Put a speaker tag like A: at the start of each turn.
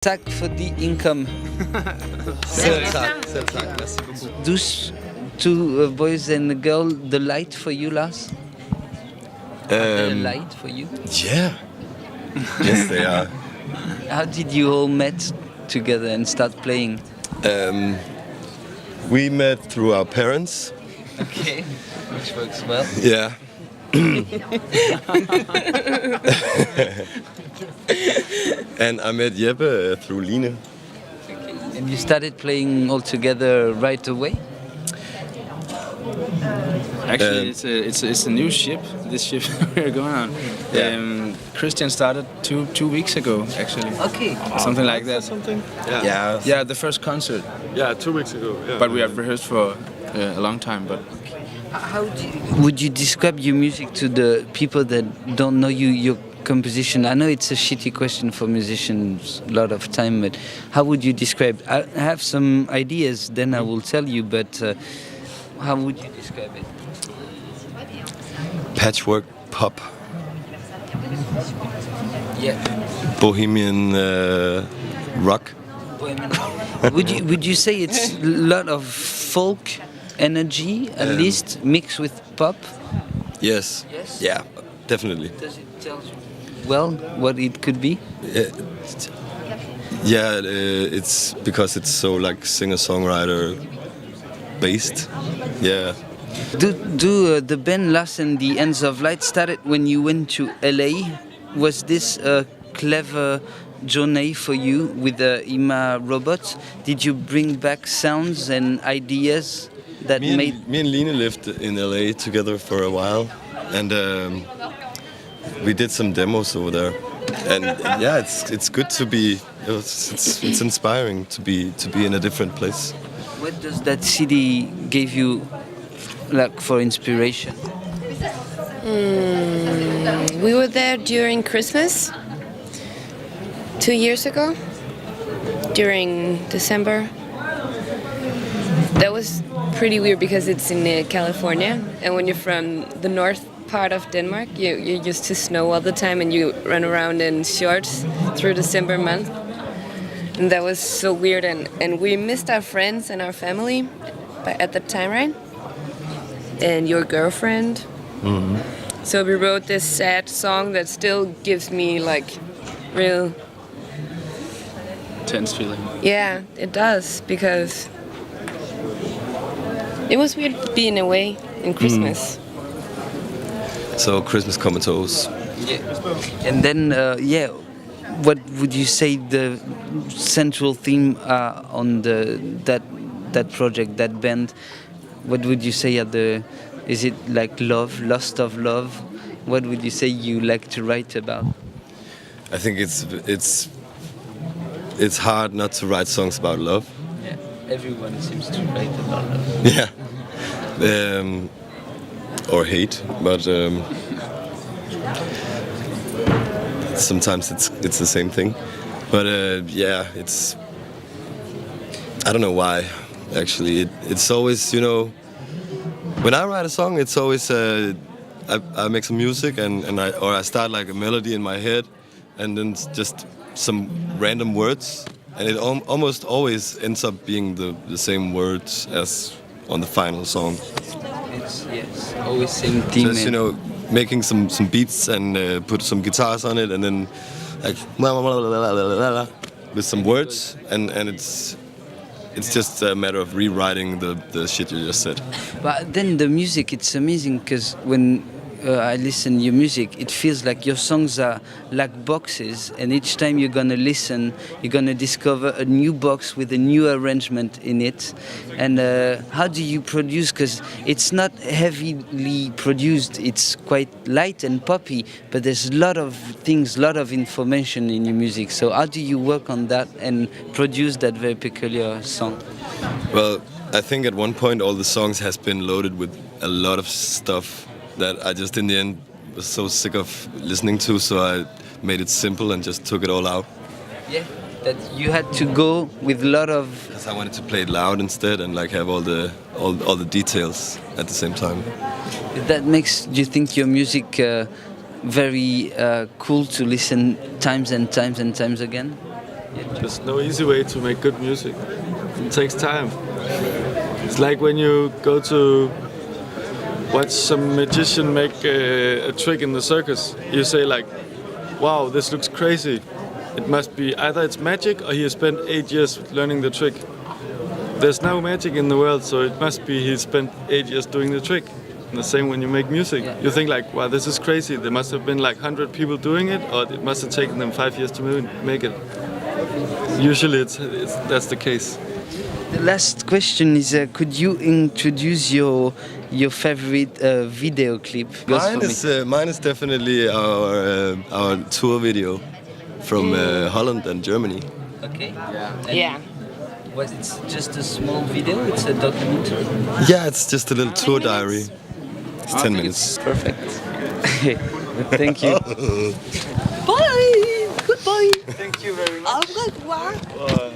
A: Tak for the income.
B: Selv tak. Merci beaucoup.
A: Those two boys and a girl, the light for you, Lars? The light for you?
B: Yeah. Yes, they are.
A: How did you all met together and start playing?
B: We met through our parents.
A: Okay, which works well.
B: Yeah. And I met Jeppe through Line.
A: Okay. And you started playing all together right away?
C: Actually, it's a new ship. This ship we're going on.
B: Yeah.
C: Christian started two weeks ago, actually.
A: Okay.
C: Something like that.
D: Something?
B: Yeah.
C: Yeah, the first concert.
D: Yeah, 2 weeks ago. Yeah.
C: But we have rehearsed for a long time. But
A: Would you describe your music to the people that don't know your composition? I know it's a shitty question for musicians a lot of time, but how would you describe? I have some ideas, then I will tell you, but how would you describe it?
B: Patchwork pop.
A: Yeah.
B: Bohemian rock.
A: Would you say it's a lot of folk energy, at least mixed with pop?
B: Yes.
A: Yes?
B: Yeah, definitely.
A: Does it tell you well what it could be?
B: Yeah, it's because it's so like singer-songwriter based. Yeah.
A: Do the band Lars and the Ends of Light started when you went to LA? Was this a clever journey for you with the IMA robot? Did you bring back sounds and ideas that
B: Me and Line lived in LA together for a while, and we did some demos over there. And yeah, it's good to be. It's inspiring to be in a different place.
A: What does that city give you, like, for inspiration?
E: We were there during Christmas 2 years ago, during December. That was pretty weird because it's in California, and when you're from the north part of Denmark, you're used to snow all the time, and you run around in shorts through December month. And that was so weird, and we missed our friends and our family at that time, right? And your girlfriend.
B: Mm-hmm.
E: So we wrote this sad song that still gives me like real.
C: tense feeling.
E: Yeah, it does, because it was weird being away in Christmas.
B: So Christmas comatose.
A: Yeah. And then, what would you say the central theme on that project, that band? What would you say are the? Is it like love, lost of love? What would you say you like to write about?
B: I think it's hard not to write songs about love.
A: Yeah, everyone seems to write about love.
B: Yeah. Or hate, but sometimes it's the same thing. But yeah, it's. I don't know why. Actually, it's always, when I write a song, it's always I make some music and I start like a melody in my head, and then just some random words, and it almost always ends up being the same words as on the final song.
A: It's always same theme.
B: Just making some beats and put some guitars on it, and then like with some words, and it's just a matter of rewriting the shit you just said.
A: But then the music, it's amazing, because when I listen to your music, it feels like your songs are like boxes, and each time you're gonna listen, you're gonna discover a new box with a new arrangement in it. And how do you produce? Because it's not heavily produced, it's quite light and poppy, but there's a lot of things, a lot of information in your music. So how do you work on that and produce that very peculiar song?
B: Well, I think at one point all the songs has been loaded with a lot of stuff that I just in the end was so sick of listening to, so I made it simple and just took it all out.
A: Yeah, that you had to go with a lot of.
B: Because I wanted to play it loud instead and like have all the details at the same time.
A: That makes you think your music very cool to listen times and times and times again. Yeah.
D: There's no easy way to make good music. It takes time. It's like when you go to watch some magician make a trick in the circus. You say like, wow, this looks crazy. It must be either it's magic or he has spent 8 years learning the trick. There's no magic in the world, so it must be he spent 8 years doing the trick. And the same when you make music. You think like, wow, this is crazy. There must have been like 100 people doing it, or it must have taken them 5 years to make it. Usually that's the case.
A: The last question is, could you introduce your favorite video clip?
B: Mine is definitely our tour video from Holland and Germany.
A: Okay.
E: Yeah.
A: Was it just a small video? It's a documentary.
B: Yeah, it's just a little tour diary. It's 10 minutes.
A: Perfect. Thank you. Bye. Goodbye.
D: Thank you very much.
A: Au revoir.